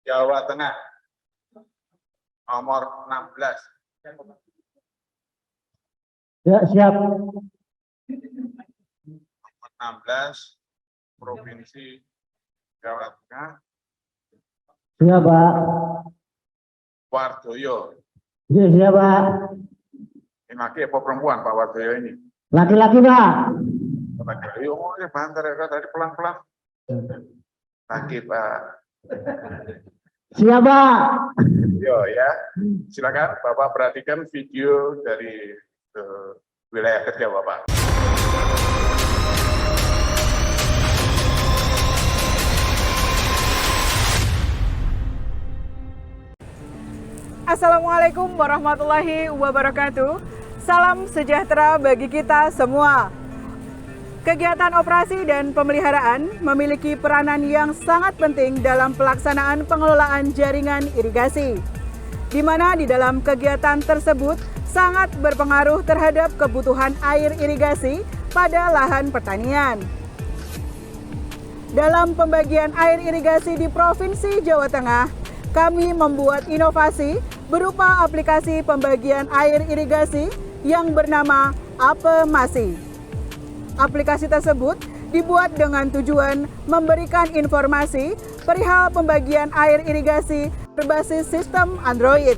Jawa Tengah nomor 16. Ya, siap. Nomor 16 Provinsi Jawa Tengah Siap, Pak. Wardoyo. Ya, siap, Pak. Ini laki apa perempuan Pak Wardoyo ini? Laki-laki, Pak. Wardoyo, oh ya bantar ya tadi pelan-pelan. Laki Pak. Siap, Pak. Yo ya, silakan Bapak perhatikan video dari wilayah kerja Bapak. Assalamualaikum warahmatullahi wabarakatuh. Salam sejahtera bagi kita semua. Kegiatan operasi dan pemeliharaan memiliki peranan yang sangat penting dalam pelaksanaan pengelolaan jaringan irigasi, di mana di dalam kegiatan tersebut sangat berpengaruh terhadap kebutuhan air irigasi pada lahan pertanian. Dalam pembagian air irigasi di Provinsi Jawa Tengah, kami membuat inovasi berupa aplikasi pembagian air irigasi yang bernama Apemasi. Aplikasi tersebut dibuat dengan tujuan memberikan informasi perihal pembagian air irigasi berbasis sistem Android.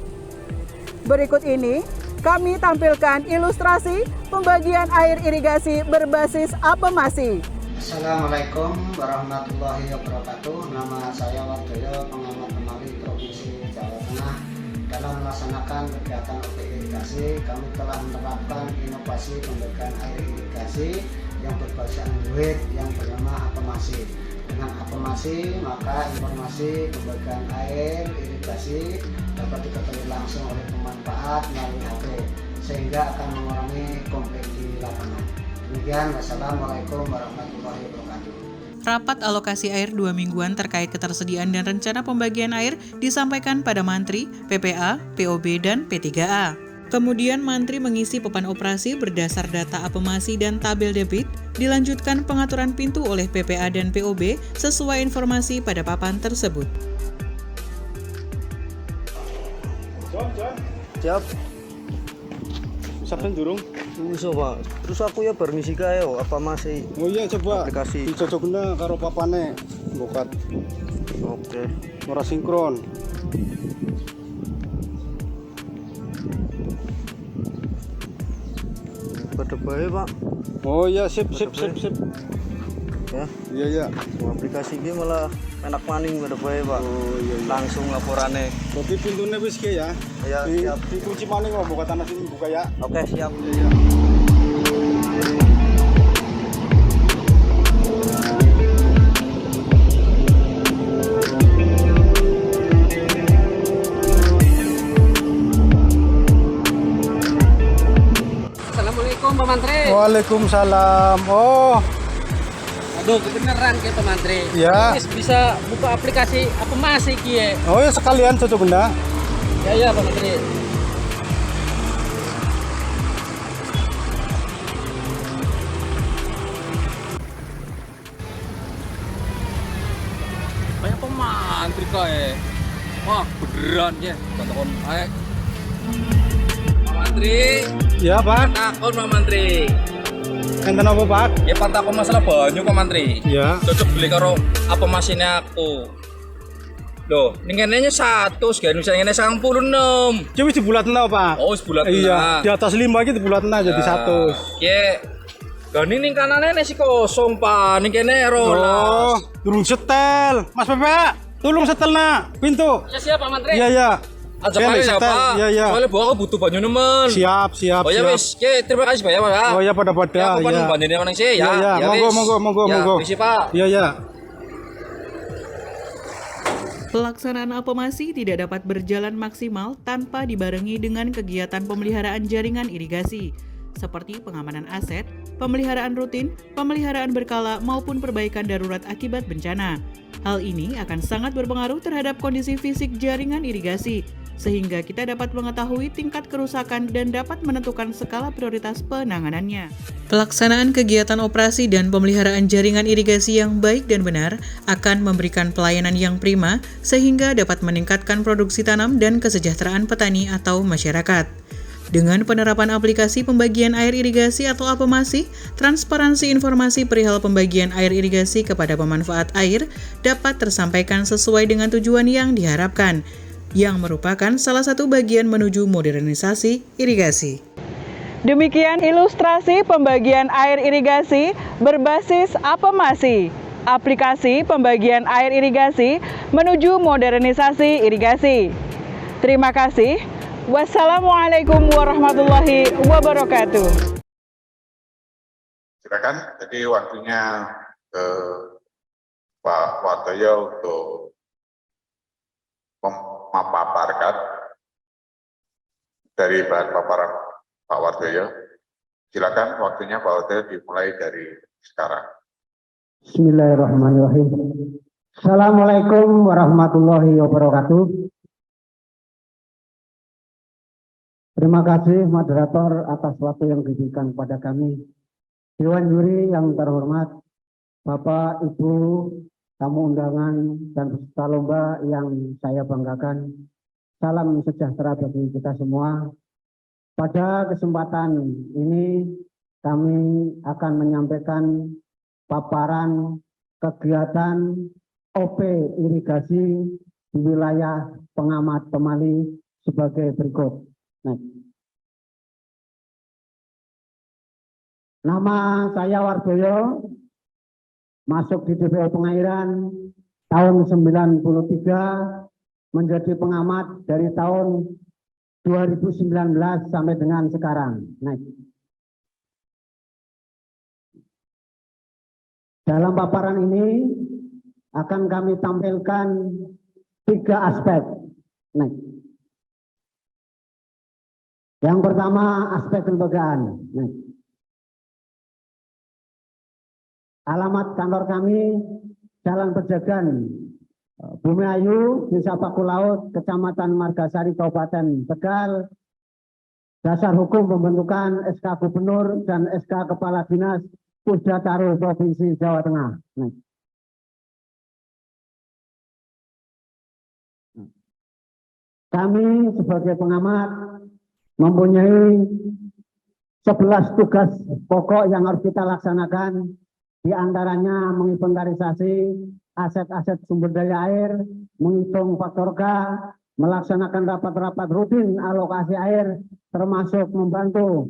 Berikut ini kami tampilkan ilustrasi pembagian air irigasi berbasis Apemasi. Assalamualaikum warahmatullahi wabarakatuh. Nama saya Wardoyo, pengamat pemali Provinsi Jawa Tengah. Dalam melaksanakan kegiatan irigasi, kami telah menerapkan inovasi pembagian air irigasi yang berbasis Android yang bernama Apemasi. Dengan Apemasi, maka informasi pembagian air irigasi dapat diketahui langsung oleh pemanfaat melalui HP, sehingga akan mengurangi konflik di lapangan. Demikian, wassalamualaikum warahmatullahi wabarakatuh. Rapat alokasi air 2 mingguan terkait ketersediaan dan rencana pembagian air disampaikan pada Mantri, PPA, POB, dan P3A. Kemudian Mantri mengisi papan operasi berdasar data Apemasi dan tabel debit, dilanjutkan pengaturan pintu oleh PPA dan POB sesuai informasi pada papan tersebut. Siap. Sampai durung? Bisa, Pak. Terus aku ya bar ngisi kae apa masih? Oh iya, coba aplikasi dicocokna karo papane bukat. Oke. Ora sinkron. Pada bae, Pak. Oh iya, sip. Ya. Iya. Aplikasi ini malah enak maning pada bae, Pak. Oh iya. Langsung laporannya. Berarti pintunya wis ke ya? Ya, siap. Dikunci maning kok buka tanah sini buka ya. Oke, siap. Iya. Assalamualaikum Pak Mantri. Waalaikumsalam. Oh, Aduh, kebenaran ke Pak Mantri. Ya. Bisa buka aplikasi Apemasi kie. oh ya sekalian cocok benda. Ya Pak Mantri. Banyak Pak Mantri kae. Wah, beneran ya. Tonton ae. Pak Mantri. Ya, Pak. Takon Pak Mantri. Enten apa, Pak? Ya takon masalah banyu Pak Mantri. Ya. Cocok beli karo apa mesinnya aku. Loh, ini kayaknya 100, kan misalnya 96. Coba dibulatna, Pak. Oh, sebulan Iya, di atas 5 gitu dibulatna jadi 100. Ya. Lah ini kanannya nasi kosong, Pak. Ini kayaknya Oh, rolas. durung setel. Mas Pepe, tolong setelna pintu. Ya siap Pak Mantri. Iya. Aja Saya kali lagi ya, setel. Pak. Iya. Soalnya bawa aku butuh banyu nemen. Siap. Oh ya wis, oke, terima kasih Pak ya, Pak. Oh ya pada-pada. Ya, aku kan Ya. bantuin yang sih ya. Iya, Ya, monggo, wis. monggo. Ya, permisi, Pak. Iya. Pelaksanaan Apemasi tidak dapat berjalan maksimal tanpa dibarengi dengan kegiatan pemeliharaan jaringan irigasi, seperti pengamanan aset, pemeliharaan rutin, pemeliharaan berkala, maupun perbaikan darurat akibat bencana. Hal ini akan sangat berpengaruh terhadap kondisi fisik jaringan irigasi, sehingga kita dapat mengetahui tingkat kerusakan dan dapat menentukan skala prioritas penanganannya. Pelaksanaan kegiatan operasi dan pemeliharaan jaringan irigasi yang baik dan benar akan memberikan pelayanan yang prima sehingga dapat meningkatkan produksi tanam dan kesejahteraan petani atau masyarakat. Dengan penerapan aplikasi pembagian air irigasi atau APEMASI, transparansi informasi perihal pembagian air irigasi kepada pemanfaat air dapat tersampaikan sesuai dengan tujuan yang diharapkan, yang merupakan salah satu bagian menuju modernisasi irigasi. Demikian ilustrasi pembagian air irigasi berbasis APEMASI, aplikasi pembagian air irigasi menuju modernisasi irigasi. Terima kasih. Wassalamualaikum warahmatullahi wabarakatuh. Silakan, jadi waktunya Pak Wardoyo untuk memaparkan dari bahan paparan Pak Wardoyo. Silakan, waktunya Pak Wardoyo dimulai dari sekarang. Bismillahirrahmanirrahim. Assalamualaikum warahmatullahi wabarakatuh. Terima kasih moderator atas waktu yang diberikan kepada kami. Dewan Juri yang terhormat, Bapak, Ibu, tamu undangan, dan peserta lomba yang saya banggakan. Salam sejahtera bagi kita semua. Pada kesempatan ini, kami akan menyampaikan paparan kegiatan OP irigasi di wilayah Pengamat Pemali sebagai berikut. Nama saya Wardoyo, masuk di DPO Pengairan tahun 93, menjadi pengamat dari tahun 2019 sampai dengan sekarang. Dalam paparan ini akan kami tampilkan 3 aspek. Yang pertama, aspek kelembagaan. Alamat kantor kami, Jalan Pejagan, Bumi Ayu, Desa Paku Laut, Kecamatan Margasari, Kabupaten Tegal. Dasar hukum pembentukan SK Gubernur dan SK Kepala Dinas Pusda Taruh Provinsi Jawa Tengah. Kami sebagai pengamat mempunyai 11 tugas pokok yang harus kita laksanakan, di antaranya menginventarisasi aset-aset sumber daya air, menghitung faktor K, melaksanakan rapat-rapat rutin alokasi air, termasuk membantu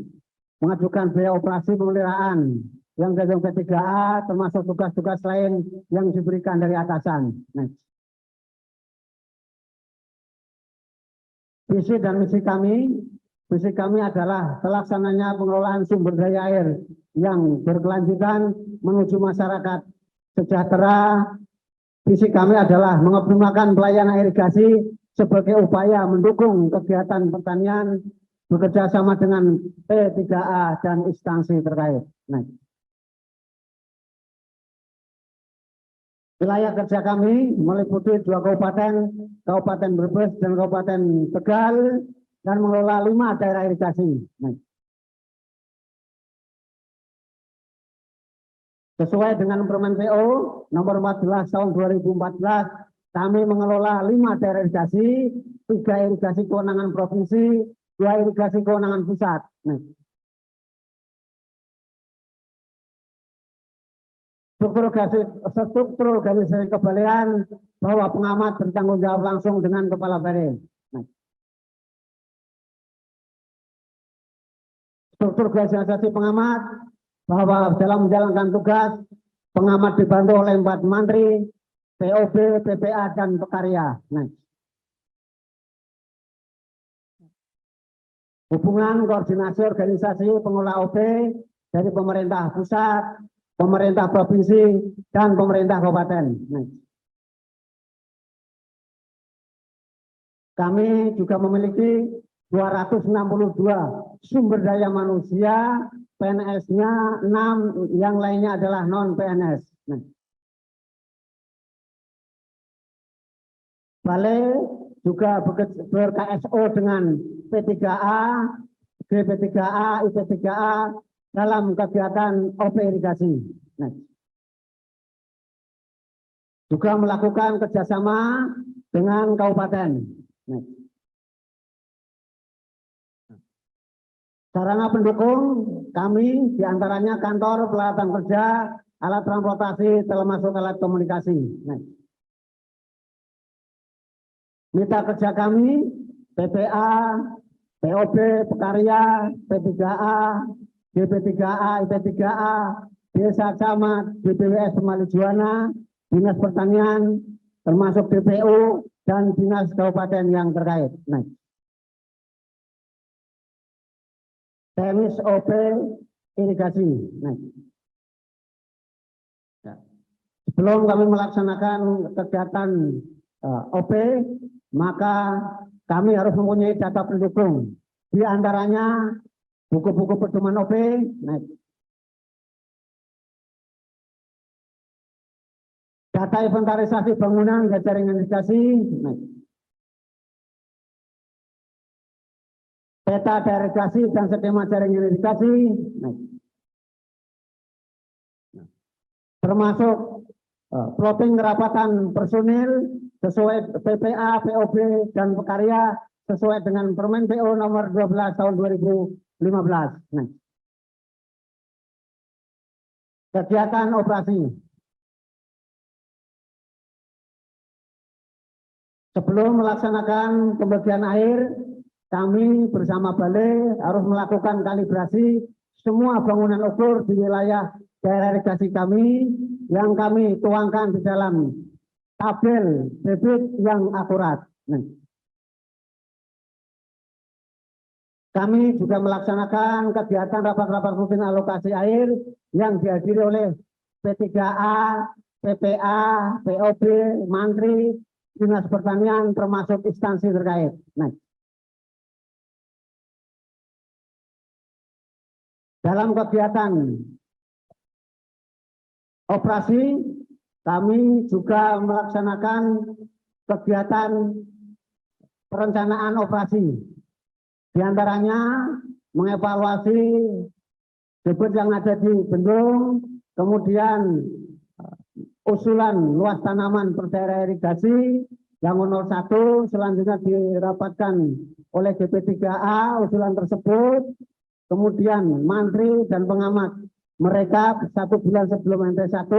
mengajukan biaya operasi pemeliharaan yang gedung P3A, termasuk tugas-tugas lain yang diberikan dari atasan. Visi dan misi kami adalah terlaksananya pengelolaan sumber daya air yang berkelanjutan menuju masyarakat sejahtera. Visi kami adalah mengoptimalkan pelayanan irigasi sebagai upaya mendukung kegiatan pertanian bekerja sama dengan P3A dan instansi terkait. Wilayah kerja kami meliputi 2 kabupaten, Kabupaten Brebes dan Kabupaten Tegal, dan mengelola 5 daerah irigasi. Sesuai dengan Permen PO nomor 14 tahun 2014, kami mengelola 5 daerah irigasi, 3 irigasi kewenangan provinsi, 2 irigasi kewenangan pusat. Struktur organisasi kebalian bahwa pengamat bertanggung jawab langsung dengan kepala balai. Struktur organisasi pengamat bahwa dalam menjalankan tugas, pengamat dibantu oleh 4 mantri, POB, PPA, dan pekarya. Hubungan koordinasi organisasi pengelola OP dari pemerintah pusat, pemerintah provinsi, dan pemerintah kabupaten. Kami juga memiliki 262 sumber daya manusia, PNS-nya 6, yang lainnya adalah non-PNS. Balai juga ber-KSO dengan P3A, GP3A, IP3A dalam kegiatan OP irigasi. Next. Juga melakukan kerjasama dengan kabupaten. Next. Sarana pendukung kami diantaranya kantor pelatihan kerja, alat transportasi, termasuk alat komunikasi. Next. Mitra kerja kami, PPA, POB, Pekarya, P3A, GP3A, IP3A, Desa Camat, DPWS Semalijuana, Dinas Pertanian, termasuk DPU, dan Dinas Kabupaten yang terkait. Next. Teknis OP irigasi. Next. Ya. Sebelum kami melaksanakan kegiatan OP, maka kami harus mempunyai data pendukung. Di antaranya buku-buku pedoman OP. Next. Data inventarisasi bangunan dan jaringan irigasi. Next. Peta irigasi dan skema jaringan irigasi. Next. Termasuk plotting kerapatan personil sesuai PPA, POB, dan Pekarya sesuai dengan Permen PO nomor 12 tahun 2015. Next. Kegiatan operasi. Sebelum melaksanakan pembagian air, kami bersama Balai harus melakukan kalibrasi semua bangunan ukur di wilayah daerah irigasi kami yang kami tuangkan di dalam tabel debit yang akurat. Kami juga melaksanakan kegiatan rapat-rapat rutin alokasi air yang dihadiri oleh P3A, PPA, POB, Mantri, Dinas Pertanian, termasuk instansi terkait. Dalam kegiatan operasi, kami juga melaksanakan kegiatan perencanaan operasi. Di antaranya mengevaluasi debit yang ada di bendung, kemudian usulan luas tanaman per daerah irigasi yang 01, selanjutnya dirapatkan oleh GP3A usulan tersebut, kemudian Mantri dan pengamat mereka 1 bulan sebelum NT1,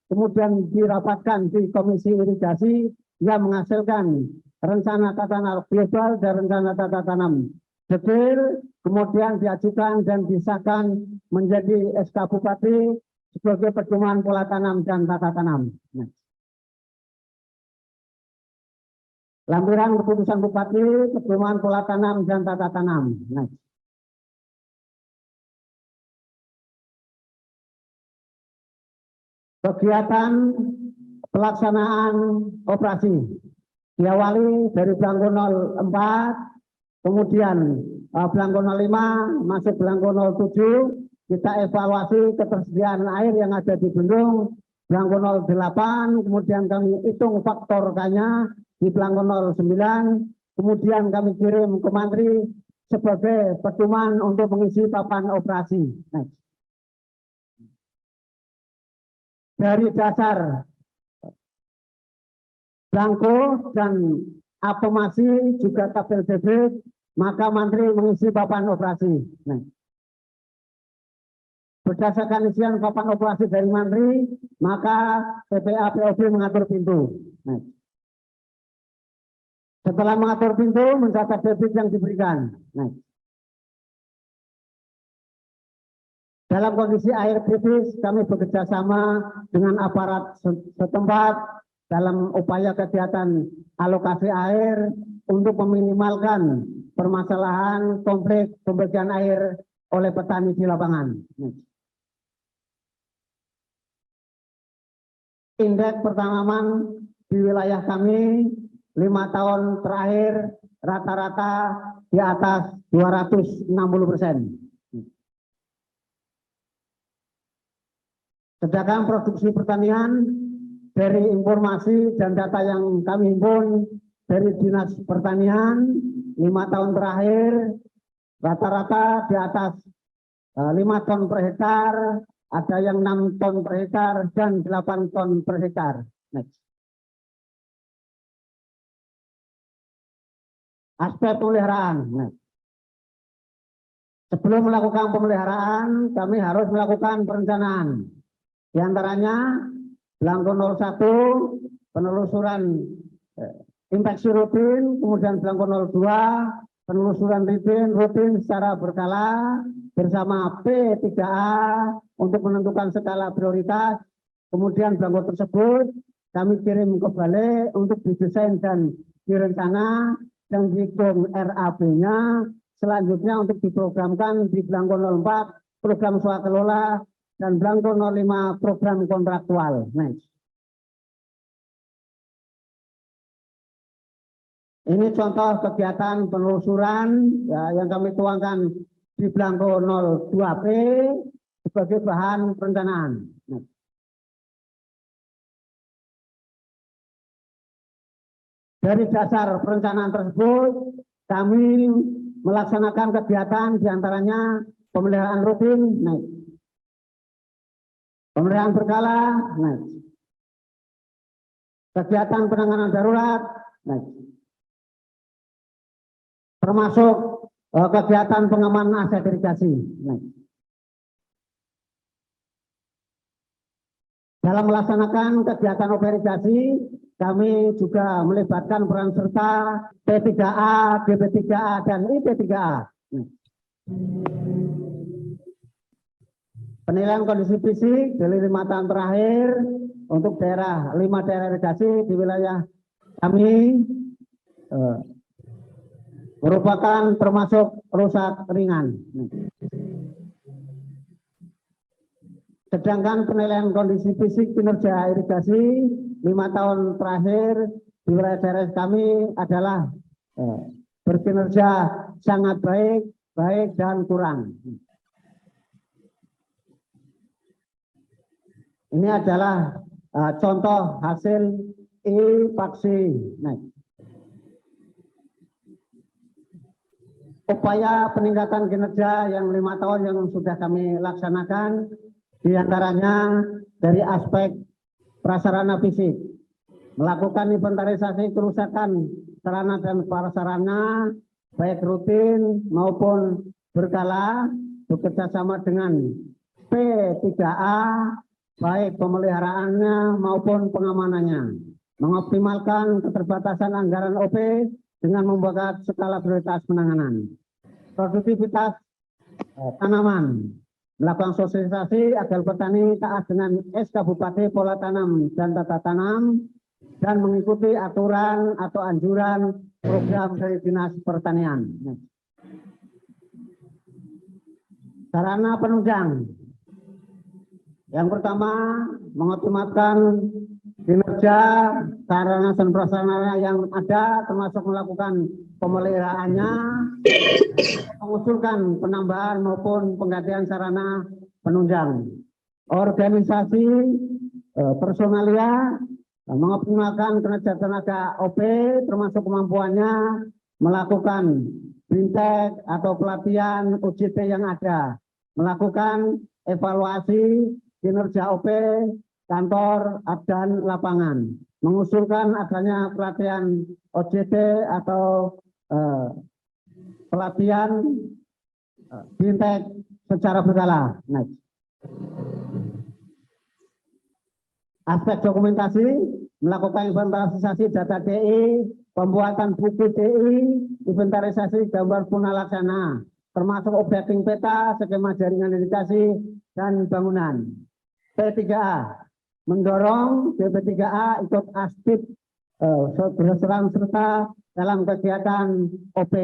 kemudian dirapatkan di Komisi Irigasi yang menghasilkan rencana tata tanam global dan rencana tata tanam detail, kemudian diajukan dan disahkan menjadi SK Bupati sebagai pedoman pola tanam dan tata tanam. Lampiran keputusan Bupati, pedoman pola tanam dan tata tanam. Kegiatan pelaksanaan operasi diawali dari belangko 04, kemudian belangko 05 masuk belangko 07, kita evaluasi ketersediaan air yang ada di bendung belangko 08, kemudian kami hitung faktor K-nya di belangko 09, kemudian kami kirim ke Mantri sebagai pedoman untuk mengisi papan operasi. Dari dasar belangko dan apemasi juga tabel debit, maka Mantri mengisi papan operasi. Berdasarkan isian papan operasi dari Mantri, maka PPA POB mengatur pintu. Setelah mengatur pintu, mencatat debit yang diberikan. Dalam kondisi air kritis, kami bekerja sama dengan aparat setempat dalam upaya kegiatan alokasi air untuk meminimalkan permasalahan konflik pembagian air oleh petani di lapangan. Indeks pertanaman di wilayah kami 5 tahun terakhir rata-rata di atas 260%. Sedangkan produksi pertanian dari informasi dan data yang kami himpun dari Dinas Pertanian 5 tahun terakhir rata-rata di atas 5 ton per hektar, ada yang 6 ton per hektar dan 8 ton per hektar. Next. Aspek pemeliharaan. Next. Sebelum melakukan pemeliharaan, kami harus melakukan perencanaan. Di antaranya Belangko 01, penelusuran inspeksi rutin, kemudian Belangko 02, penelusuran rutin secara berkala bersama P3A untuk menentukan skala prioritas. Kemudian Belangko tersebut kami kirim ke Balai untuk didesain dan direncana dan dihitung RAB-nya. Selanjutnya untuk diprogramkan di Belangko 04 program swakelola dan Belangko 05 program kontraktual. Next. Ini contoh kegiatan penelusuran ya, yang kami tuangkan di Belangko 02P sebagai bahan perencanaan. Next. Dari dasar perencanaan tersebut, kami melaksanakan kegiatan diantaranya pemeliharaan rutin, next. Pemeliharaan berkala, next. Kegiatan penanganan darurat, next. Termasuk kegiatan pengamanan aset irigasi, next. Dalam melaksanakan kegiatan irigasi, kami juga melibatkan peran serta P3A, DP3A, dan IP3A. Penilaian kondisi fisik dari 5 tahun terakhir untuk 5 daerah irigasi di wilayah kami merupakan termasuk rusak ringan. Sedangkan penilaian kondisi fisik kinerja irigasi 5 tahun terakhir di wilayah daerah kami adalah berkinerja sangat baik, baik dan kurang. Ini adalah contoh hasil IPAKSI. Upaya peningkatan kinerja yang 5 tahun yang sudah kami laksanakan diantaranya dari aspek prasarana fisik, melakukan inventarisasi kerusakan sarana dan prasarana baik rutin maupun berkala bekerjasama dengan P3A baik pemeliharaannya maupun pengamanannya, mengoptimalkan keterbatasan anggaran OP dengan membuat skala prioritas penanganan, produktivitas tanaman, melakukan sosialisasi agar petani taat dengan SK Bupati pola tanam dan tata tanam dan mengikuti aturan atau anjuran program dari Dinas Pertanian. Sarana penunjang. Yang pertama, mengoptimalkan kinerja sarana dan prasarana yang ada, termasuk melakukan pemeliharaannya, mengusulkan penambahan maupun penggantian sarana penunjang. Organisasi personalia mengoptimalkan kinerja tenaga OP, termasuk kemampuannya melakukan bintek atau pelatihan UJT yang ada, melakukan evaluasi kinerja OP, kantor dan lapangan, mengusulkan adanya pelatihan OJT atau pelatihan bintek secara berkala. Next. Aspek dokumentasi, melakukan inventarisasi data DI, pembuatan buku DI, inventarisasi gambar punah laksana, termasuk objekting peta, skema jaringan irigasi, dan bangunan. P3A, mendorong BP3A ikut aktif berperan serta dalam kegiatan OP,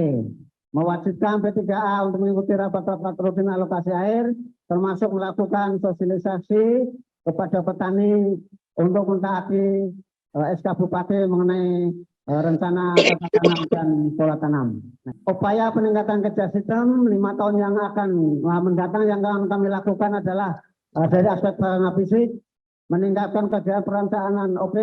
mewajibkan P3A untuk mengikuti rapat-rapat rutin alokasi air, termasuk melakukan sosialisasi kepada petani untuk mentaati SK Bupati mengenai rencana tata tanam dan pola tanam. Upaya peningkatan kerja sistem 5 tahun yang akan mendatang yang akan kami lakukan adalah dari aspek sarana fisik, meningkatkan kegiatan perencanaan OP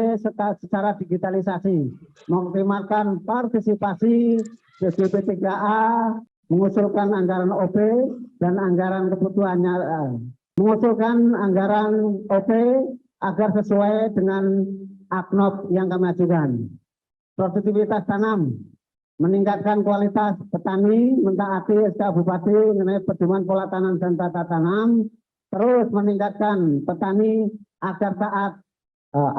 secara digitalisasi, mengoptimalkan partisipasi BPP3A, mengusulkan anggaran OP dan anggaran kebutuhannya, mengusulkan anggaran OP agar sesuai dengan AKNOP yang kami ajukan. Produktivitas tanam, meningkatkan kualitas petani, mentaati SK Bupati mengenai pedoman pola tanam dan tata tanam, terus meningkatkan petani agar taat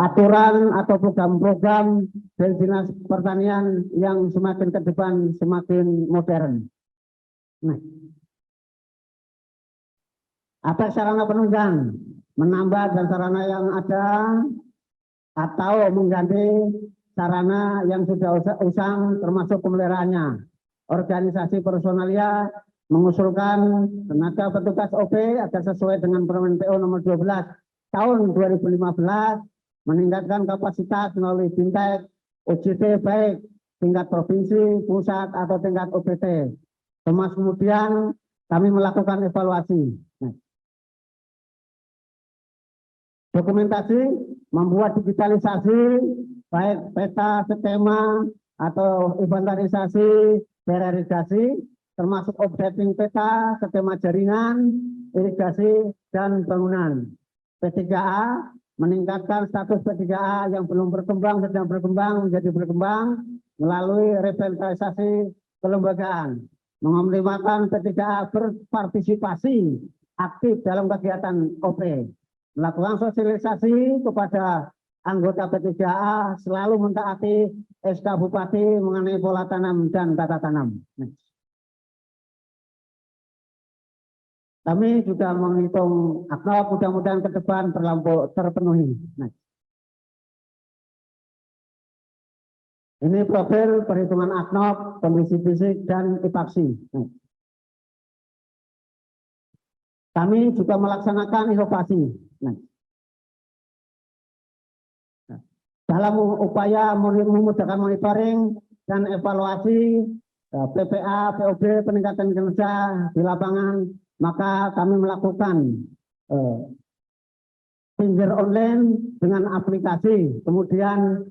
aturan atau program-program dari Dinas Pertanian yang semakin ke depan semakin modern. Nah, apa sarana penunjang? Menambah dan sarana yang ada atau mengganti sarana yang sudah usang termasuk pemeliharaannya. Organisasi personalia mengusulkan tenaga petugas OP agar sesuai dengan Permen PO nomor 12 tahun 2015, meningkatkan kapasitas melalui Bintek, UJT baik tingkat provinsi, pusat atau tingkat OPT. Kemudian kami melakukan evaluasi. Nah, dokumentasi, membuat digitalisasi baik peta, skema atau inventarisasi daerah irigasi, termasuk updating peta, skema jaringan, irigasi, dan bangunan. P3A, meningkatkan status P3A yang belum berkembang, sedang berkembang, menjadi berkembang, melalui revitalisasi kelembagaan. Mengoptimalkan P3A berpartisipasi aktif dalam kegiatan OP. Melakukan sosialisasi kepada anggota P3A, selalu mentaati SK Bupati mengenai pola tanam dan tata tanam. Kami juga menghitung AKNOP, mudah-mudahan ke depan terpenuhi. Ini profil perhitungan AKNOP, kondisi fisik dan epaksi. Kami juga melaksanakan inovasi. Dalam upaya memudahkan monitoring dan evaluasi PPA, POB, peningkatan kinerja di lapangan, maka kami melakukan pinggir online dengan aplikasi. Kemudian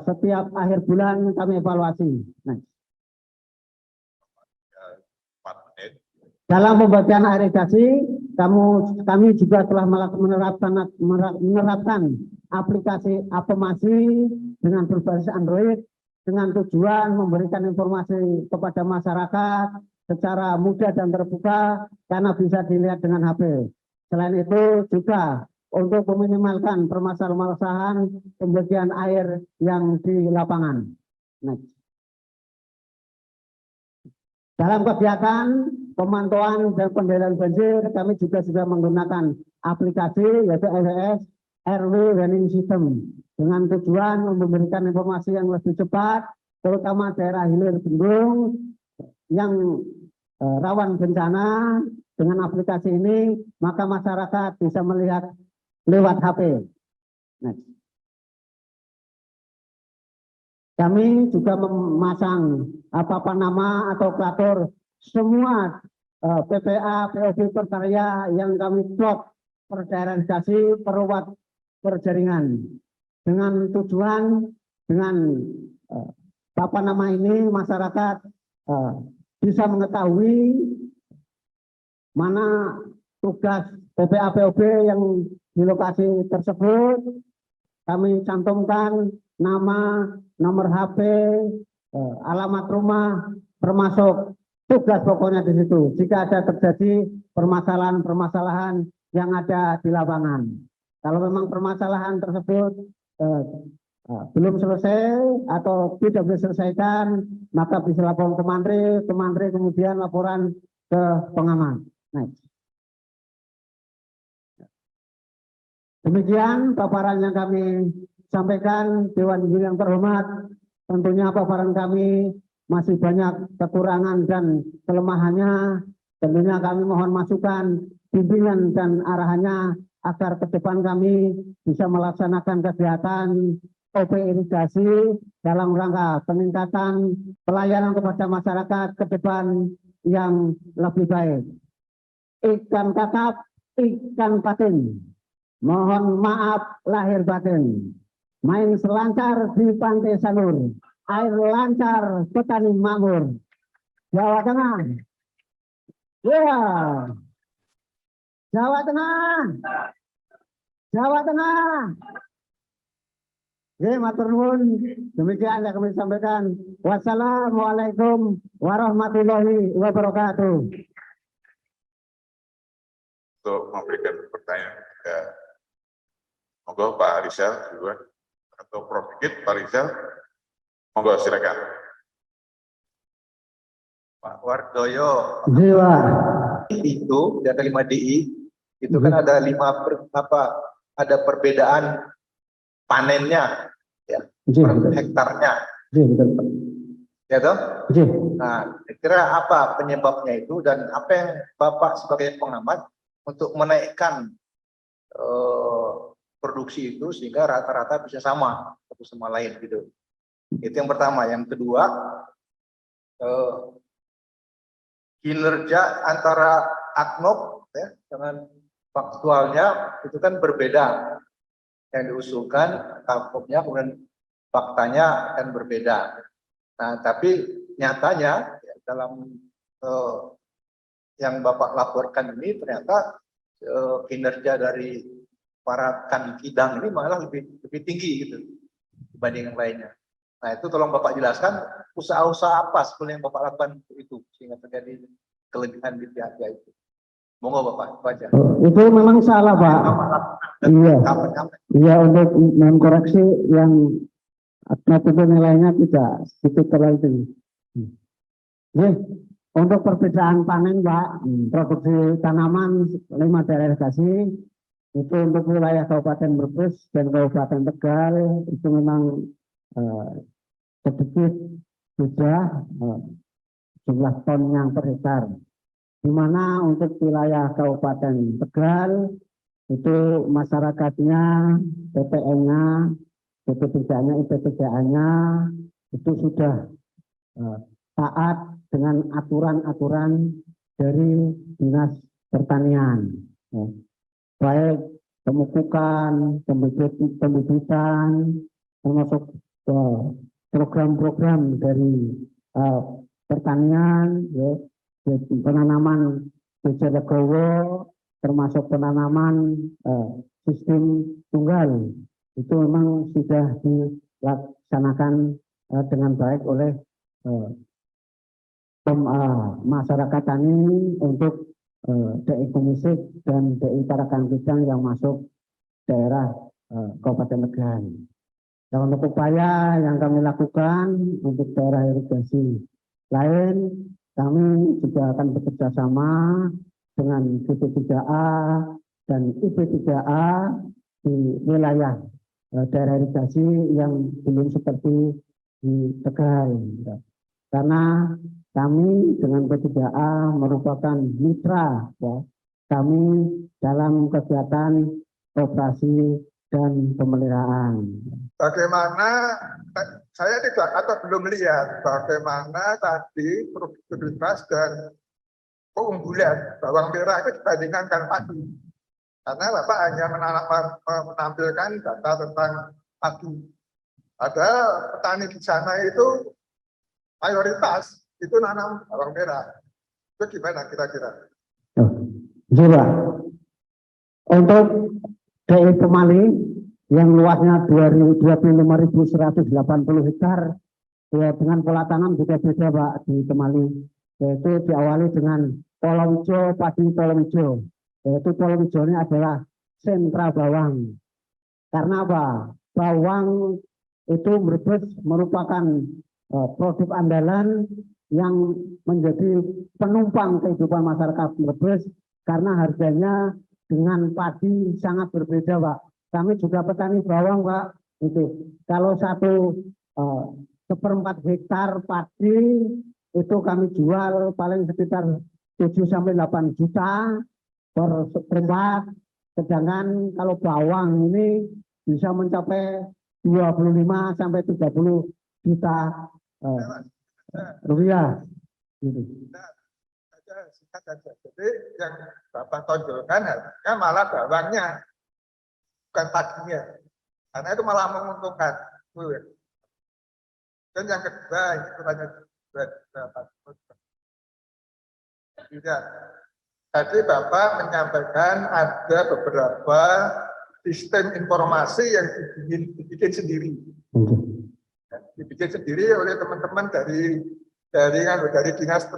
setiap akhir bulan kami evaluasi. Dalam pembagian irigasi, kami juga telah menerapkan aplikasi Apemasi dengan berbasis Android dengan tujuan memberikan informasi kepada masyarakat secara mudah dan terbuka karena bisa dilihat dengan HP. Selain itu juga untuk meminimalkan permasalahan pembagian air yang di lapangan. Dalam kegiatan pemantauan dan pengendalian banjir, kami juga sudah menggunakan aplikasi yaitu RWS, RW Warning System, dengan tujuan memberikan informasi yang lebih cepat, terutama daerah hilir gunung yang rawan bencana. Dengan aplikasi ini, maka masyarakat bisa melihat lewat HP. Kami juga memasang nama atau klator semua PPA, POB perkarya yang kami plot per daerah irigasi, per jaringan. Dengan tujuan, dengan ini masyarakat bisa mengetahui mana tugas PPA, POB yang di lokasi tersebut. Kami cantumkan nama, nomor HP, alamat rumah, termasuk tugas pokoknya di situ. Jika ada terjadi permasalahan-permasalahan yang ada di lapangan. Kalau memang permasalahan tersebut belum selesai atau tidak bisa diselesaikan, maka bisa laporan ke Mantri kemudian laporan ke pengamat. Demikian paparan yang kami sampaikan, Dewan Juri yang terhormat. Tentunya paparan kami masih banyak kekurangan dan kelemahannya. Tentunya kami mohon masukan, bimbingan dan arahannya agar ke depan kami bisa melaksanakan kegiatan OP irigasi dalam rangka peningkatan pelayanan kepada masyarakat ke depan yang lebih baik. Ikan kakap, ikan patin. Mohon maaf lahir batin. Main selancar di Pantai Sanur. Air lancar, petani makmur. Jawa Tengah. Ya. Jawa Tengah. Jawa Tengah. Ya, matur nuwun. Demikian yang kami sampaikan. Wassalamualaikum warahmatullahi wabarakatuh. Untuk memberikan pertanyaan ke monggo Pak Rizal duluan atau Prof. Dikit, Pak Rizal, monggo silakan. Pak Wardoyo, Jiwa. itu di ada 5 DI, itu kan ada ada perbedaan panennya, ya, per hektarnya, ya toh? Nah, kira apa penyebabnya itu dan apa yang Bapak sebagai pengamat untuk menaikkan produksi itu sehingga rata-rata bisa sama satu sama lain gitu. Itu yang pertama. Yang kedua, kinerja antara ADNOC ya, dengan faktualnya itu kan berbeda. Yang diusulkan kapoknya kemudian faktanya akan berbeda. Nah, tapi nyatanya ya, dalam yang Bapak laporkan ini ternyata kinerja dari para kandidang ini malah lebih tinggi gitu dibanding yang lainnya. Nah, itu tolong Bapak jelaskan usaha-usaha apa sebenarnya yang Bapak lakukan itu sehingga terjadi kelebihan di pihak itu. Monggo Bapak baca. Itu memang salah, Pak. Iya. Iya, untuk mengkoreksi yang itu nilainya tidak sedikit terlalu tinggi. Untuk perbedaan panen, Pak, produksi tanaman 5 daerah irigasi itu untuk wilayah Kabupaten Brebes dan Kabupaten Tegal itu memang sedikit beda jumlah ton yang per hektar. Di mana untuk wilayah Kabupaten Tegal itu masyarakatnya, PPN-nya, BP3-nya, IP3A-nya itu sudah taat dengan aturan-aturan dari Dinas Pertanian. Baik pemupukan, pembibitan, termasuk program-program dari pertanian, ya, penanaman biji legowo, termasuk penanaman sistem tunggal, itu memang sudah dilaksanakan dengan baik oleh masyarakat tani untuk DI Kumisik dan DI Tarakan Bidang yang masuk daerah Kabupaten Tegal. Dan untuk upaya yang kami lakukan untuk daerah irigasi lain, kami juga akan bekerja sama dengan BP3A dan IP3A di wilayah daerah irigasi yang belum seperti di Tegal. Karena kami dengan P3A merupakan mitra ya, kami dalam kegiatan operasi dan pemeliharaan. Bagaimana, saya tidak atau belum lihat bagaimana tadi produktivitas dan keunggulan bawang merah itu dibandingkan dengan padi. Karena Bapak hanya menampilkan data tentang padi. Ada petani di sana itu mayoritas itu nanam bawang merah. Itu gimana kira-kira? Juga untuk DI Pemali yang luasnya 25.180 hektar, ya, dengan pola tanam juga beda Pak di Pemali, yaitu diawali dengan kolom hijau, padi kolom hijau, yaitu kolom hijau ini adalah sentra bawang. Karena apa? Bawang itu Brebes merupakan produk andalan yang menjadi penumpang kehidupan masyarakat Brebes karena harganya dengan padi sangat berbeda, Pak. Kami juga petani bawang, Pak. Itu kalau 1/4 hektar padi itu kami jual paling sekitar 7-8 juta per lembar. Sedangkan kalau bawang ini bisa mencapai 25-30 juta rupiah. Gitu. Jadi yang Bapak tonjolkan harusnya malah bawangnya. bukan paginya, karena itu malah menguntungkan. Dan yang kedua, ini kurangnya tidak. Tadi Bapak menyampaikan ada beberapa sistem informasi yang dibikin sendiri. Dibikin sendiri oleh teman-teman dari dinas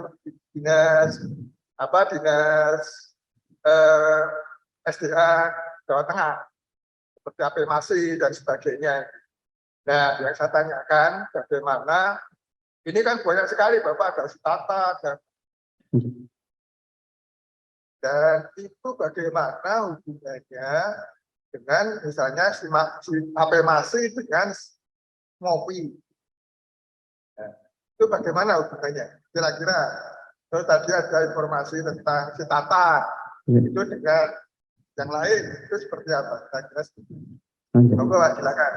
SDA Jawa Tengah, seperti APMASI dan sebagainya. Nah, yang saya tanyakan bagaimana, ini kan banyak sekali Bapak, ada Sitata, dan itu bagaimana hubungannya dengan misalnya si APMASI dengan Mopi. Nah, itu bagaimana hubungannya? Kira-kira, terus tadi ada informasi tentang Sitata, itu dengan yang lain, itu seperti apa? Kira-kira seperti itu. Silakan.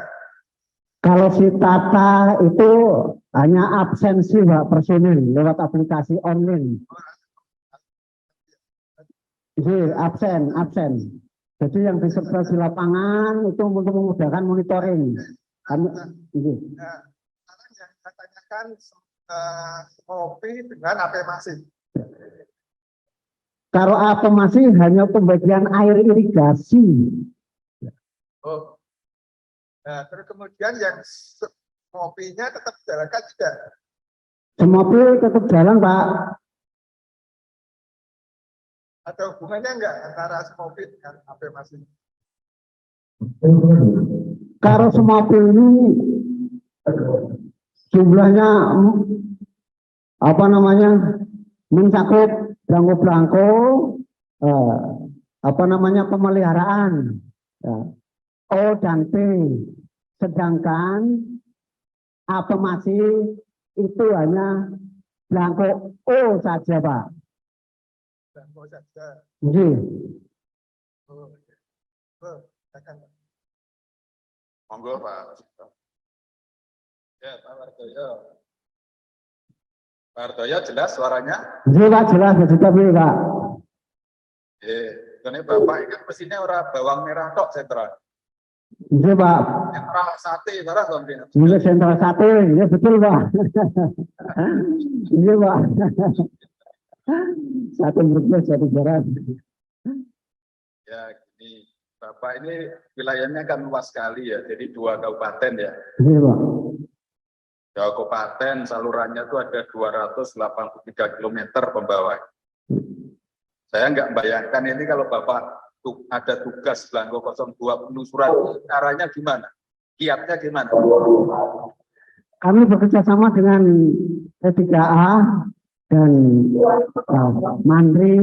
Kalau si Tata itu hanya absensi Pak personil lewat aplikasi online. Jadi absen. Jadi yang disertai di lapangan itu untuk memudahkan monitoring. Nah, sekarang yang saya tanyakan Mopi dengan APMASI. Kalau APMASI hanya pembagian air irigasi. Oh. Nah, terus kemudian yang Mopinya tetap jalankan tidak? Semopi tetap jalan, Pak. Ada hubungannya enggak antara Semopi dengan APMASI? Kalau Semopi ini jumlahnya mencakup belangko-belangko pemeliharaan O dan P, sedangkan APMASI itu hanya belangko O saja, Pak. Belangko saja. Monggo Pak. Ya, Pak Wardoyo. Pak Wardoyo jelas suaranya? Iya Pak, jelas juga Pak. Ini Bapak ingat mesinnya orang bawang merah tok sentral. Iya Pak. Sentral sate barang mungkin. Iya sentral sate, iya betul Pak. Iya Pak. Satu berubah satu barat. Ya gini, Bapak ini wilayahnya kan luas sekali ya, jadi 2 kabupaten ya. Iya Pak. 2 kabupaten salurannya itu ada 283 km pembawaan. Saya nggak membayangkan ini kalau Bapak ada tugas Belangko 02 penelusuran, caranya gimana? Kiatnya gimana? Kami bekerja sama dengan P3A dan Mandri,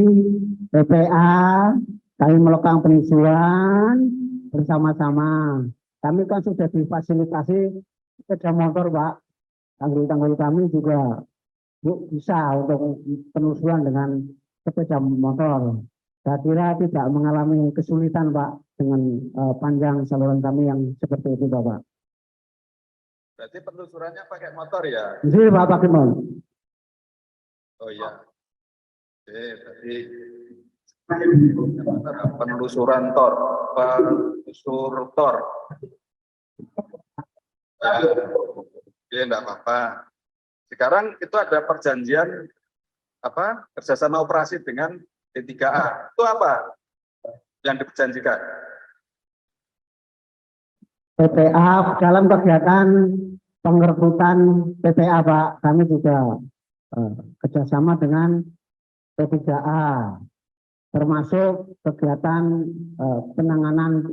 PPA, kami melakukan penelusuran bersama-sama. Kami kan sudah difasilitasi sepeda motor, Pak. Tanggul-tanggul kami juga bisa untuk penelusuran dengan sepeda motor. Saya kira tidak mengalami kesulitan, Pak, dengan panjang saluran kami yang seperti itu, Bapak. Berarti penelusurannya pakai motor ya? Iya, Pak, pakai motor. Oh iya. Berarti penelusuran penelusur tor. Ya, enggak apa-apa. Sekarang itu ada perjanjian kerjasama operasi dengan P3A. Itu apa yang diperjanjikan? PPA dalam kegiatan pengerukutan PPA, Pak, kami juga kerjasama dengan P3A, termasuk kegiatan penanganan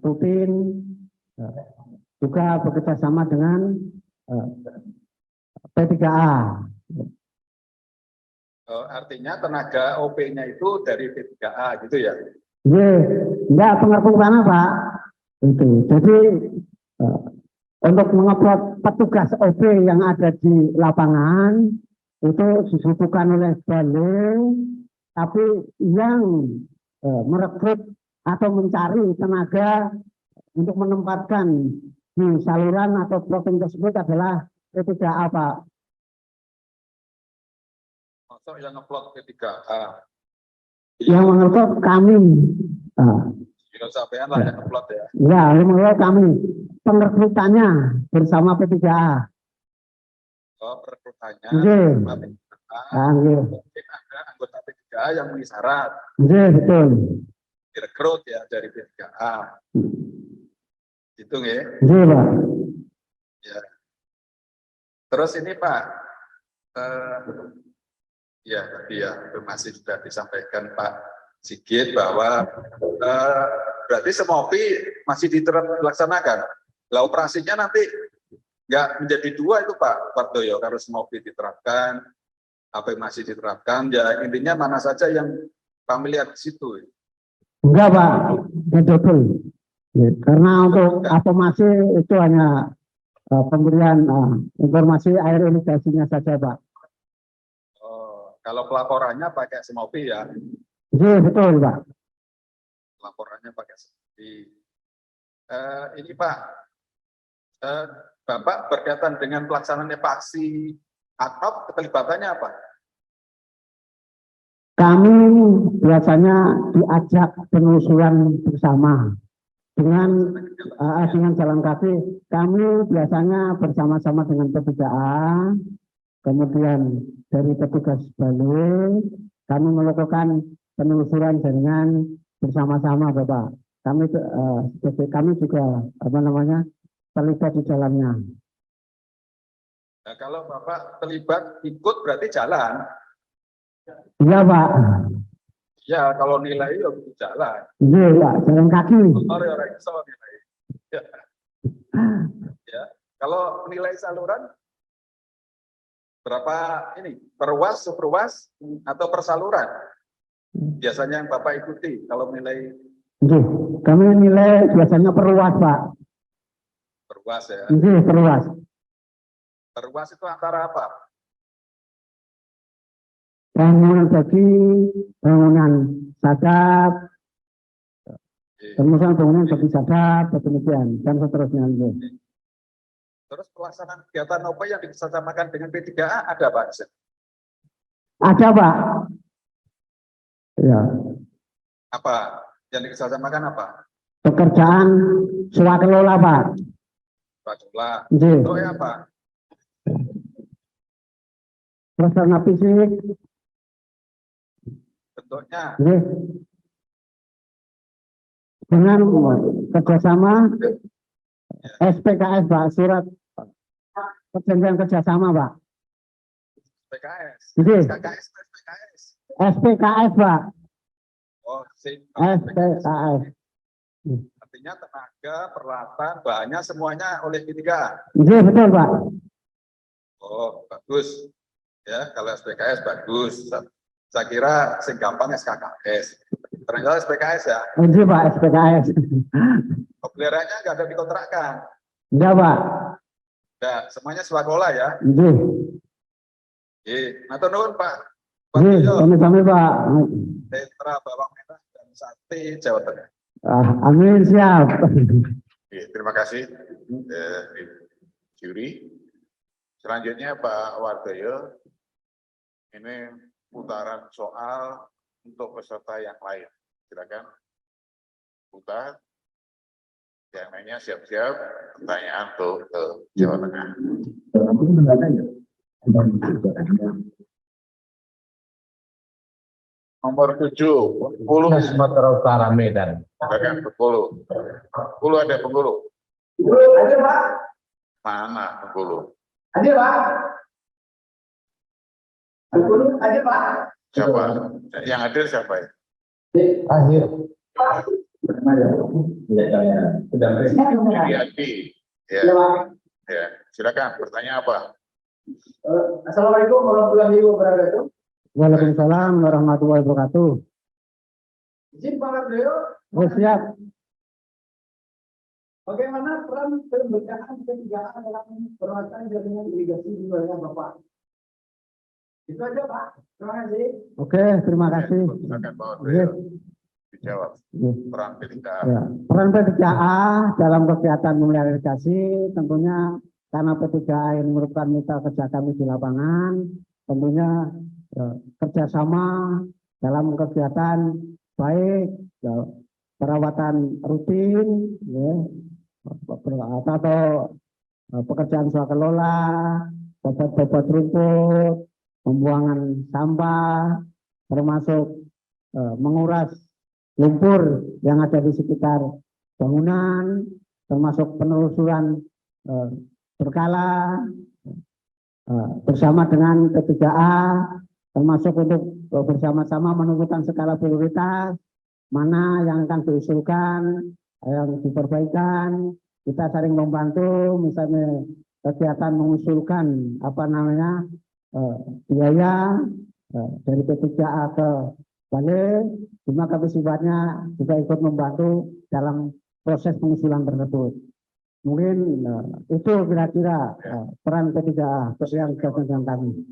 rutin, juga bekerjasama dengan P3A. Artinya tenaga OP-nya itu dari P3A gitu ya? Iya, enggak pengerukutan, Pak. Itu. Jadi untuk mengupload petugas OP yang ada di lapangan itu disibukkan oleh Bale, tapi yang merekrut atau mencari tenaga untuk menempatkan di saluran atau provinsi tersebut adalah P3A, Pak. Masuk yang ngeplot P3A. Yang mengupload kami. Kalau sampean lah yang upload ya. Ya, mulai kami perekrutannya bersama P3A. Oh, perekrutannya. Nggih. Sama P3A. Nggih. Mungkin ada anggota P3A yang memenuhi syarat. Nggih, betul. Direkrut ya dari P3A. Gitu nggih. Nggih, Pak. Ya. Terus ini Pak, ya tadi ya masih sudah disampaikan Pak Sigit bahwa berarti Semopi masih dilaksanakan. Lah operasinya nanti nggak menjadi dua itu Pak Wardoyo, kalau Semopi diterapkan, apa yang masih diterapkan, ya intinya mana saja yang kami lihat di situ. Enggak Pak, double. Ya, karena untuk afirmasi itu hanya pemberian informasi air irigasinya saja Pak. Oh, kalau pelaporannya pakai Semopi ya? Iya betul Pak. Laporannya pakai Semopi. Ini Pak, Bapak berkaitan dengan pelaksanaan evakuasi atau keterlibatannya apa? Kami biasanya diajak penelusuran bersama dengan jalan kaki. Kami biasanya bersama-sama dengan P3A, kemudian dari petugas balik, kami melakukan penelusuran jaringan bersama-sama Bapak. Kami juga terlibat di dalamnya. Nah, kalau Bapak terlibat ikut berarti jalan. Iya Pak. Ya kalau nilai ya jalan. Iya Pak, jalan kaki. Orang itu sama nilai. Ya. Ya. Kalau nilai saluran berapa ini? Perwas, superwas atau persaluran? Biasanya yang Bapak ikuti kalau nilai. Kami nilai biasanya perluas Pak. Perwas ya. Perluas. Perwas itu antara apa? Bangunan bagi bangunan sadap, kemudian bangunan bagi sadap, demikian dan seterusnya. Terus pelaksanaan kegiatan apa yang dikerjasamakan dengan P3A ada Pak? Ada Pak. Ya. Apa yang dikerjasamakan apa? Pekerjaan swakelola Pak. Swakelola. Nggih. Itu apa? Prasarana fisik. Bentuknya. Nggih. Dengan kerjasama SPKS Pak, surat perjanjian kerjasama Pak. SPKS. Nggih. SPKS. SPKS Pak. Oh, SPKS. Artinya tenaga, peralatan, bahannya semuanya oleh P3A. Nggih, betul Pak. Oh, bagus. Ya, kalau SPKS bagus. Saya kira sing gampang SKKS. Ternyata SPKS ya. Nggih Pak, SPKS. Pemeliharannya nggak ada dikontrakkan. Enggak Pak. Nah, semuanya swakelola ya. Nggih. Matur nuwun Pak. Nggih, kami Pak. Sentra bawang merah dan sate Jawa Tengah. Amin, siap. Terima kasih juri. Selanjutnya Pak Wardoyo, ini putaran soal untuk peserta yang lain. Silakan putar. Yang lainnya siap-siap pertanyaan untuk ke Jawa Tengah. Nomor 7, Bengkulu. Sumatera Utara, Medan. Silakan Bengkulu. Bengkulu ada Bengkulu. Ada Pak. Mana Bengkulu? Ada Pak. Bengkulu ada Pak. Siapa? Yang hadir siapa ya? Akhir. Adi. Ya. Ya. Silakan. Pertanyaan apa? Assalamualaikum warahmatullahi wabarakatuh. Waalaikumsalam warahmatullahi wabarakatuh. Izin Pak Wardoyo. Oh, siap. Bagaimana peran kelembagaan P3A dalam peralatan jaringan irigasi di wilayah Bapak? Itu aja Pak. Terima kasih. Oke, terima kasih. Silakan Pak Wardoyo. Dijawab. Peran P3A. Ya. Peran P3A dalam kegiatan memelihara irigasi tentunya karena P3A ini merupakan mitra kerja kami di lapangan, tentunya kerjasama dalam kegiatan baik perawatan rutin, ya, atau pekerjaan swakelola, bobot rumput, pembuangan sampah, termasuk menguras lumpur yang ada di sekitar bangunan, termasuk penelusuran berkala bersama dengan P3A, termasuk untuk bersama-sama menentukan skala prioritas, mana yang akan diusulkan, yang diperbaikan. Kita saling membantu, misalnya kegiatan mengusulkan biaya dari P3A ke Balik, cuma kami sifatnya juga ikut membantu dalam proses pengusulan tersebut. Mungkin itu kira-kira peran P3A yang dengan kami.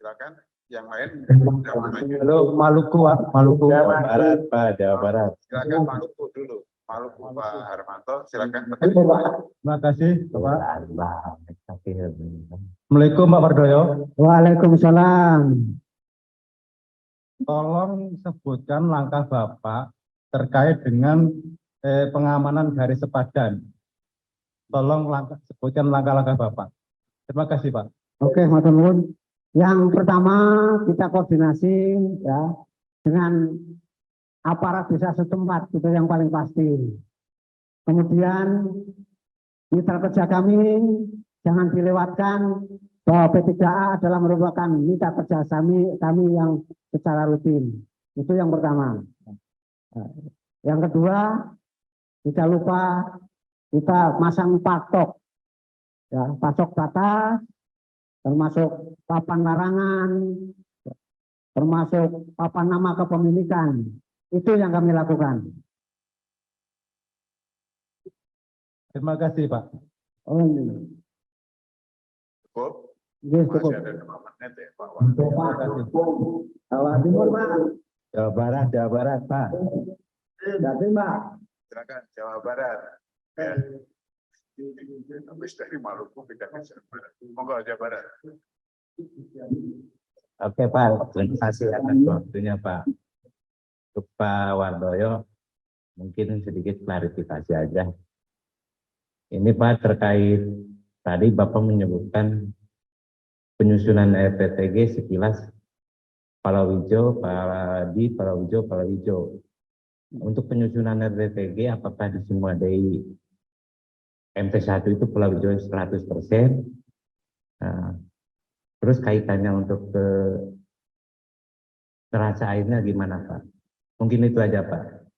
Silakan yang lain. Halo, Maluku Barat, Pak, Jawa Barat. Silakan Maluku dulu. Maluku Pak Harmanto, silakan. Terima kasih, Bapak. Assalamualaikum, Pak Wardoyo. Waalaikumsalam. Tolong sebutkan langkah Bapak terkait dengan pengamanan garis sepadan. Tolong sebutkan langkah-langkah Bapak. Terima kasih, Pak. Oke, matur nuwun. Yang pertama kita koordinasi ya dengan aparat desa setempat, itu yang paling pasti. Kemudian mitra kerja kami jangan dilewatkan bahwa P3A adalah merupakan mitra kerja kami yang secara rutin. Itu yang pertama. Yang kedua, tidak lupa kita masang patok, ya, patok batas, termasuk papan larangan, termasuk papan nama kepemilikan. Itu yang kami lakukan. Terima kasih, Pak. Oh, ini. Cukup. Yes, Masih cukup. ada 5 menit ya Pak Wardoyo. Jawa Timur, Pak. Jawa Barat, Pak. Pak. Silakan Jawa Barat. Ya. Habis dari Maluku pindah ke Jawa Barat. Monggo Jawa Barat. Oke, Pak. Terima kasih atas waktunya, Pak. Untuk Pak Wardoyo, mungkin sedikit klarifikasi aja. Ini Pak terkait tadi Bapak menyebutkan penyusunan RPTG sekilas Palawija, Palawija. Untuk penyusunan RPTG apakah di semua DI MT1 itu Palawija 100%? Nah, terus kaitannya untuk ke neraca airnya gimana Pak? Mungkin itu aja Pak.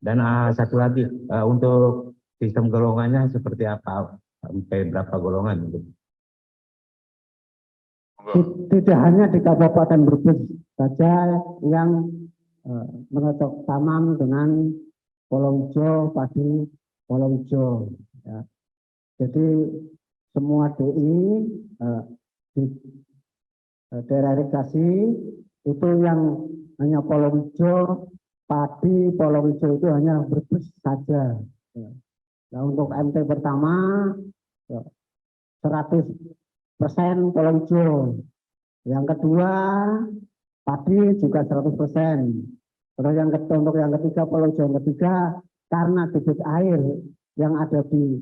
Dan satu lagi untuk sistem golongannya seperti apa? Sampai berapa golongan? Tidak hanya di Kabupaten Brebes saja yang menocok tanam dengan Palawija, padi Palawija. Ya. Jadi semua DI di daerah irigasi itu yang hanya Palawija, padi Palawija itu hanya Brebes saja. Ya. Nah, untuk MT pertama 100% Palawija. Yang kedua padi juga 100%. Terus untuk yang ketiga Palawija yang ketiga karena debit air yang ada di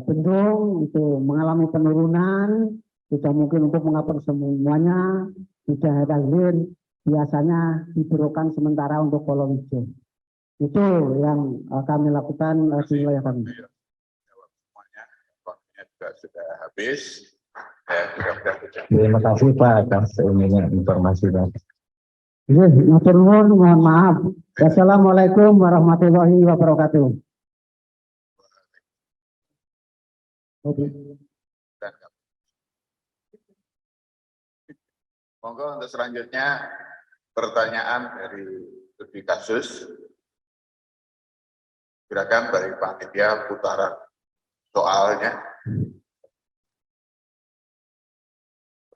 bendung itu mengalami penurunan, tidak mungkin untuk mengapur semuanya, di daerah hilir biasanya diberikan sementara untuk Palawija. Itu yang kami lakukan di wilayah kami. Semuanya, waktunya juga sudah habis. Ya, Terima kasih Pak atas informasi Pak. Mohon maaf. Assalamualaikum warahmatullahi wabarakatuh. Monggo untuk selanjutnya pertanyaan dari studi kasus. Silakan dari panitia putaran soalnya.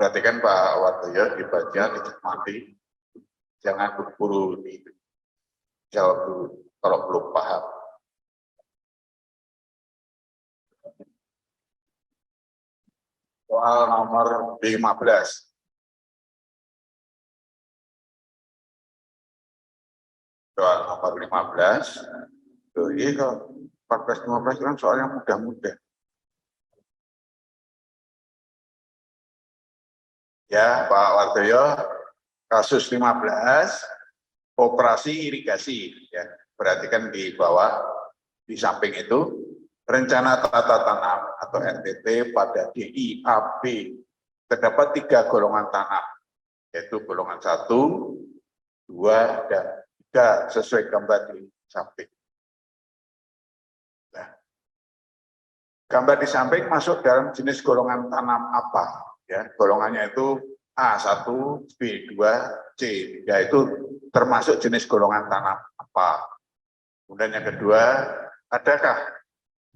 Perhatikan Pak Wardoyo dibaca, dicermati, jangan buru-buru dijawab dulu kalau belum paham. Soal nomor 15. soal nomor 15. Tuh, ini kalau 14-15 kan soalnya mudah-mudah. Ya, Pak Wardoyo, kasus 15, operasi irigasi. Ya, perhatikan di bawah, di samping itu, rencana tata tanam atau RTT pada DIAP terdapat 3 golongan tanam, yaitu golongan 1, 2, dan 3 sesuai gambar di samping. Nah, gambar di samping masuk dalam jenis golongan tanam apa? Ya, golongannya itu A1, B2, C3 itu termasuk jenis golongan tanam apa. Kemudian yang kedua, adakah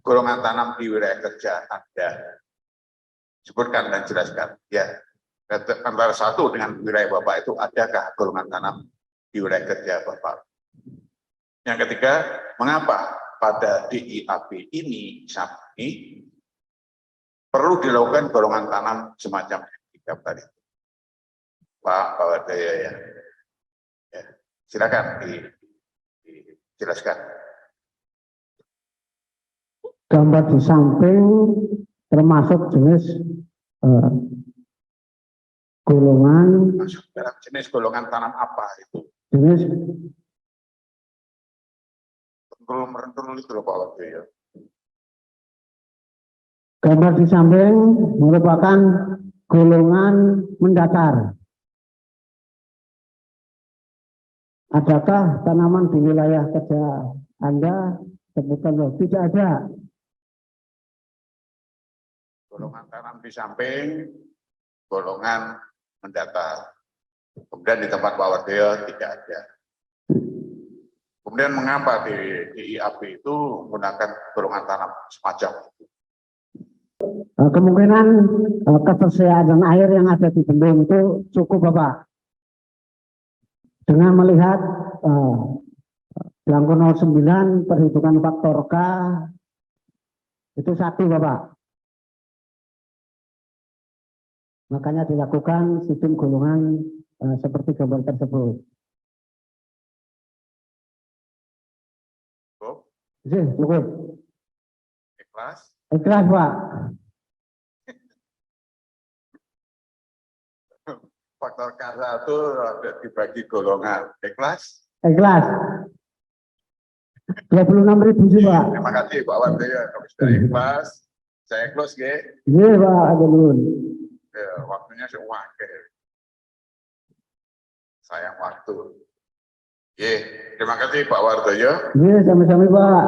golongan tanam di wilayah kerja Anda? Sebutkan dan jelaskan. Ya, antara 1 dengan wilayah Bapak itu adakah golongan tanam di wilayah kerja Bapak? Yang ketiga, mengapa pada DIAP ini perlu dilakukan golongan tanam semacam yang tadi? Pak Wardoyo ya. Silakan dijelaskan. Gambar di samping termasuk jenis golongan. Masuk dalam jenis golongan tanam apa itu? Jenis rentul itu loh Pak Wardoyo. gambar di samping merupakan golongan mendatar. Adakah tanaman di wilayah kerja Anda? Sebutkan loh, tidak ada. Golongan tanam di samping, golongan mendatar. Kemudian di tempat Pak Wardoyo tidak ada. Kemudian mengapa di IAP itu menggunakan golongan tanam semacam itu? Kemungkinan ketersediaan air yang ada di bendung itu cukup Bapak. Dengan melihat Belangko 09 perhitungan faktor K itu 1 Bapak. Makanya dilakukan sistem golongan seperti gambar tersebut. Cukup. Ikhlas? Ikhlas Pak. Faktor K1 ada dibagi golongan. Ikhlas? Ikhlas. 26.000 sih Pak. Terima kasih Pak Wardoyo. Kalau sudah ikhlas, saya close ya. Iya Pak, belum. Ya, waktunya sewakil. Sayang waktu. Terima kasih Pak Wardoyo. Iya, sama-sama Pak.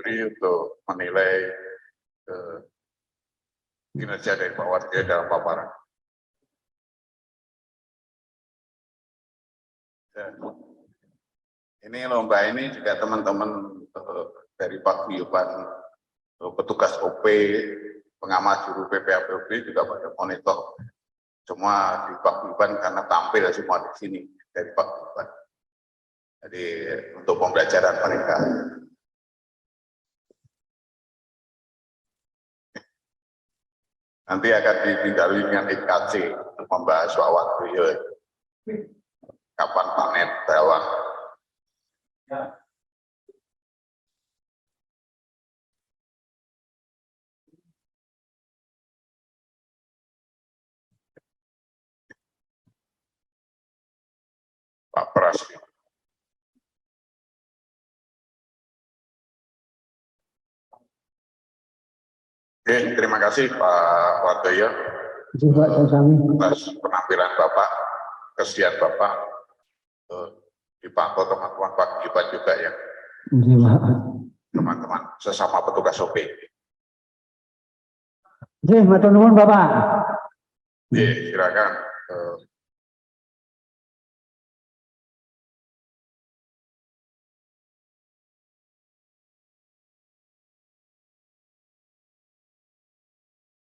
Ini untuk menilai kinerja dari Pak Wardoyo dalam paparan. Ini lomba ini juga teman-teman dari paguyuban petugas OP, pengamat juru PPAPOB juga pada monitor. Semua di paguyuban karena tampil semua di sini dari paguyuban. Jadi untuk pembelajaran mereka. Nanti akan ditindaklanjuti dengan IKC untuk membahas soal Wardoyo. Kapan panen bawang? Pak Pras. Terima kasih Pak Wardoyo atas penampilan Bapak, kesediaan Bapak dipantau teman-teman paguyuban juga ya, teman-teman sesama petugas OP. Matur nuwun Bapak. Silakan